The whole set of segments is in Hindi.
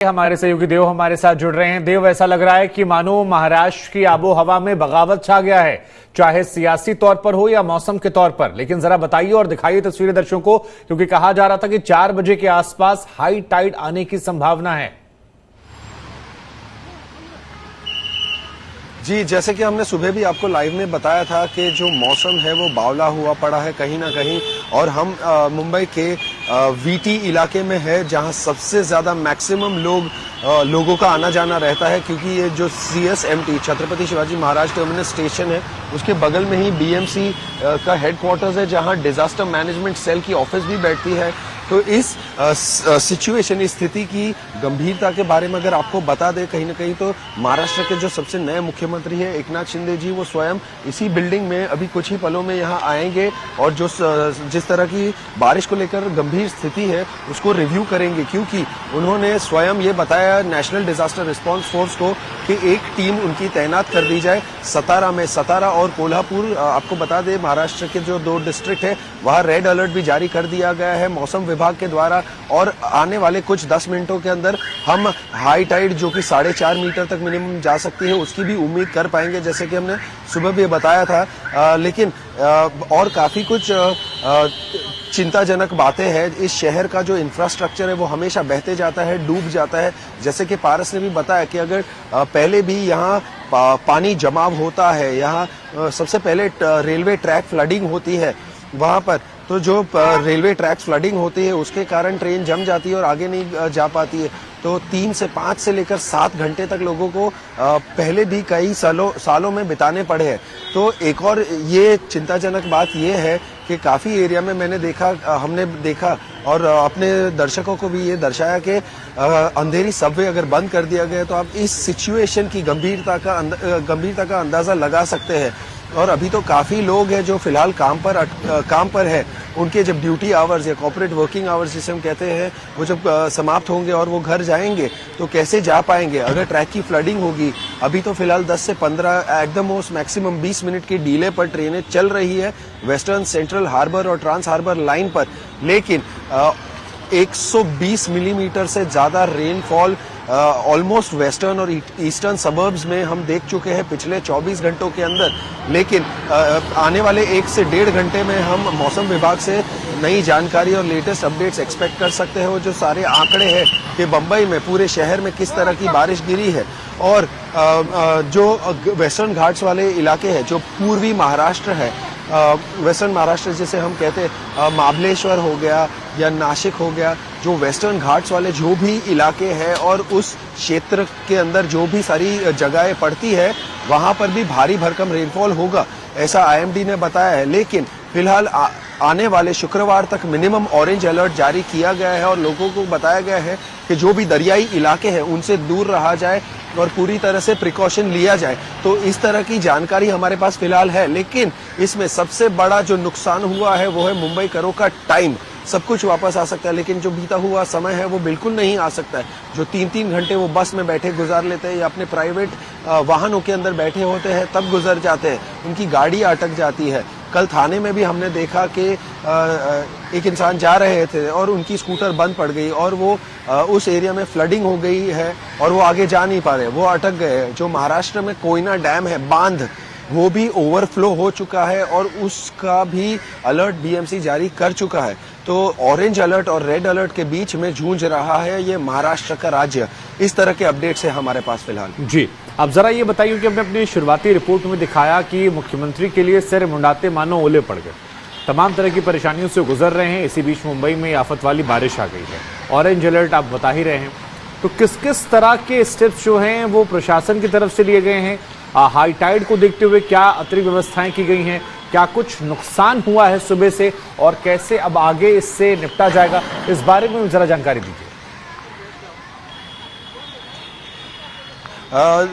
हमारे सहयोगी देव हमारे साथ जुड़ रहे हैं। देव, ऐसा लग रहा है कि मानो महाराष्ट्र की आबो हवा में बगावत छा गया है, चाहे सियासी तौर पर हो या मौसम के तौर पर। लेकिन जरा बताइए और दिखाइए तस्वीरें दर्शकों को, क्योंकि कहा जा रहा था कि 4 बजे के आसपास हाई टाइड आने की संभावना है। जी, जैसे कि हमने सुबह भी आपको लाइव में बताया था कि जो मौसम है वो बावला हुआ पड़ा है कहीं ना कहीं, और हम मुंबई के वीटी इलाके में है जहां सबसे ज्यादा मैक्सिमम लोगों का आना जाना रहता है, क्योंकि ये जो CSMT Chhatrapati Shivaji Maharaj terminus station है उसके बगल में ही BMC का हेडक्वार्टर्स है, जहां डिजास्टर मैनेजमेंट सेल की ऑफिस भी बैठती है। तो इस सिचुएशन, इस स्थिति की गंभीरता के बारे में अगर आपको बता दें कहीं ना कहीं, तो महाराष्ट्र के जो सबसे नए मुख्यमंत्री है एकनाथ शिंदे जी, वो स्वयं इसी बिल्डिंग में अभी कुछ ही पलों में यहाँ आएंगे और जो जिस तरह की बारिश को लेकर गंभीर स्थिति है उसको रिव्यू करेंगे, क्योंकि उन्होंने स्वयं ये बताया नेशनल डिजास्टर रिस्पांस फोर्स को कि एक टीम उनकी तैनात कर दी जाए सतारा में। सतारा और कोल्हापुर, आपको बता दें महाराष्ट्र के जो 2 डिस्ट्रिक्ट है वहां रेड अलर्ट भी जारी कर दिया गया है मौसम विभाग के द्वारा, और आने वाले कुछ 10 मिनटों के अंदर हम हाई टाइड जो कि 4.5 मीटर तक मिनिमम जा सकती है उसकी भी उम्मीद कर पाएंगे, जैसे कि हमने सुबह भी बताया था। लेकिन और काफी कुछ चिंताजनक बातें हैं। इस शहर का जो इंफ्रास्ट्रक्चर है वो हमेशा बहते जाता है, डूब जाता है। जैसे कि पारस ने भी बताया कि अगर पहले भी यहाँ पानी जमाव होता है, यहाँ सबसे पहले रेलवे ट्रैक फ्लडिंग होती है वहां पर, तो जो रेलवे ट्रैक फ्लडिंग होती है उसके कारण ट्रेन जम जाती है और आगे नहीं जा पाती है। तो 3 से 5 से लेकर 7 घंटे तक लोगों को पहले भी कई सालों में बिताने पड़े हैं। तो एक और ये चिंताजनक बात ये है कि काफी एरिया में हमने देखा और अपने दर्शकों को भी ये दर्शाया कि अंधेरी सबवे अगर बंद कर दिया गया तो आप इस सिचुएशन की गंभीरता का अंदाजा लगा सकते हैं। और अभी तो काफी लोग हैं जो फिलहाल काम पर है, उनके जब ड्यूटी आवर्स या कॉर्पोरेट वर्किंग आवर्स जिसे हम कहते हैं वो जब समाप्त होंगे और वो घर जाएंगे तो कैसे जा पाएंगे अगर ट्रैक की फ्लडिंग होगी। अभी तो फिलहाल 10 से 15 at the most maximum 20 minute की डिले पर ट्रेनें चल रही है वेस्टर्न, सेंट्रल हार्बर और ट्रांस हार्बर लाइन पर, लेकिन 120 मिलीमीटर से ज्यादा रेनफॉल ऑलमोस्ट वेस्टर्न और ईस्टर्न सबर्ब्स में हम देख चुके हैं पिछले 24 घंटों के अंदर। लेकिन आने वाले 1 से 1.5 घंटे में हम मौसम विभाग से नई जानकारी और लेटेस्ट अपडेट्स एक्सपेक्ट कर सकते हैं। वो जो सारे आंकड़े हैं कि बंबई में पूरे शहर में किस तरह की बारिश गिरी है, और जो वेस्टर्न घाट्स वाले इलाके हैं, जो पूर्वी महाराष्ट्र है, वेस्टर्न महाराष्ट्र जिसे हम कहते हैं, महाबलेश्वर हो गया या नासिक हो गया, जो वेस्टर्न घाट्स वाले जो भी इलाके हैं और उस क्षेत्र के अंदर जो भी सारी जगहें पड़ती है वहां पर भी भारी भरकम रेनफॉल होगा, ऐसा IMD ने बताया है। लेकिन फिलहाल आने वाले शुक्रवार तक मिनिमम ऑरेंज अलर्ट जारी किया गया है और लोगों को बताया गया है कि जो भी दरियाई इलाके हैं उनसे दूर रहा जाए और पूरी तरह से प्रिकॉशन लिया जाए। तो इस तरह की जानकारी हमारे पास फिलहाल है, लेकिन इसमें सबसे बड़ा जो नुकसान हुआ है वो है मुंबई करो का टाइम। सब कुछ वापस आ सकता है, लेकिन जो बीता हुआ समय है वो बिल्कुल नहीं आ सकता है। जो 3-3 घंटे वो बस में बैठे गुजार लेते हैं या अपने प्राइवेट वाहनों के अंदर बैठे होते हैं तब गुजर जाते हैं, उनकी गाड़ी अटक जाती है। कल थाने में भी हमने देखा कि एक इंसान जा रहे थे और उनकी स्कूटर बंद पड़ गई और वो उस एरिया में फ्लडिंग हो गई है और वो आगे जा नहीं पा रहे, वो अटक गए हैं। जो महाराष्ट्र में कोयना डैम है, बांध, वो भी ओवरफ्लो हो चुका है और उसका भी अलर्ट BMC जारी कर चुका है। तो ऑरेंज अलर्ट और रेड अलर्ट के बीच में जूझ रहा है ये महाराष्ट्र का राज्य। इस तरह के अपडेट्स है हमारे पास फिलहाल। जी, अब जरा ये बताइए कि हमने अपनी शुरुआती रिपोर्ट में दिखाया कि मुख्यमंत्री के लिए सिर मुंडाते मानो ओले पड़ गए, तमाम तरह की परेशानियों से गुजर रहे हैं। इसी बीच मुंबई में आफत वाली बारिश आ गई है, ऑरेंज अलर्ट आप बता ही रहे हैं। तो किस किस तरह के स्टेप्स जो हैं वो प्रशासन की तरफ से लिए गए हैं? हाई टाइड को देखते हुए क्या अतिरिक्त व्यवस्थाएं की गई हैं? क्या कुछ नुकसान हुआ है सुबह से और कैसे अब आगे इससे निपटा जाएगा, इस बारे में जरा जानकारी दीजिए।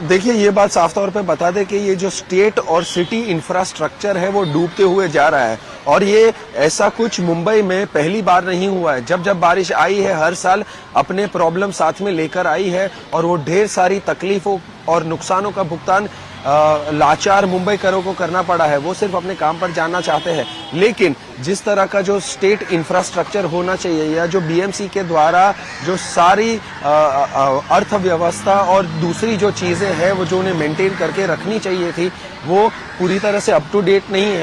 देखिए, ये बात साफ तौर पे बता दे कि ये जो स्टेट और सिटी इंफ्रास्ट्रक्चर है वो डूबते हुए जा रहा है, और ये ऐसा कुछ मुंबई में पहली बार नहीं हुआ है। जब जब बारिश आई है हर साल अपने प्रॉब्लम साथ में लेकर आई है और वो ढेर सारी तकलीफों और नुकसानों का भुगतान लाचार मुंबईकरों को करना पड़ा है। वो सिर्फ अपने काम पर जाना चाहते हैं, लेकिन जिस तरह का जो स्टेट इंफ्रास्ट्रक्चर होना चाहिए या जो बीएमसी के द्वारा जो सारी अर्थव्यवस्था और दूसरी जो चीजें हैं वो जो उन्हें मेंटेन करके रखनी चाहिए थी, वो पूरी तरह से अप टू डेट नहीं है।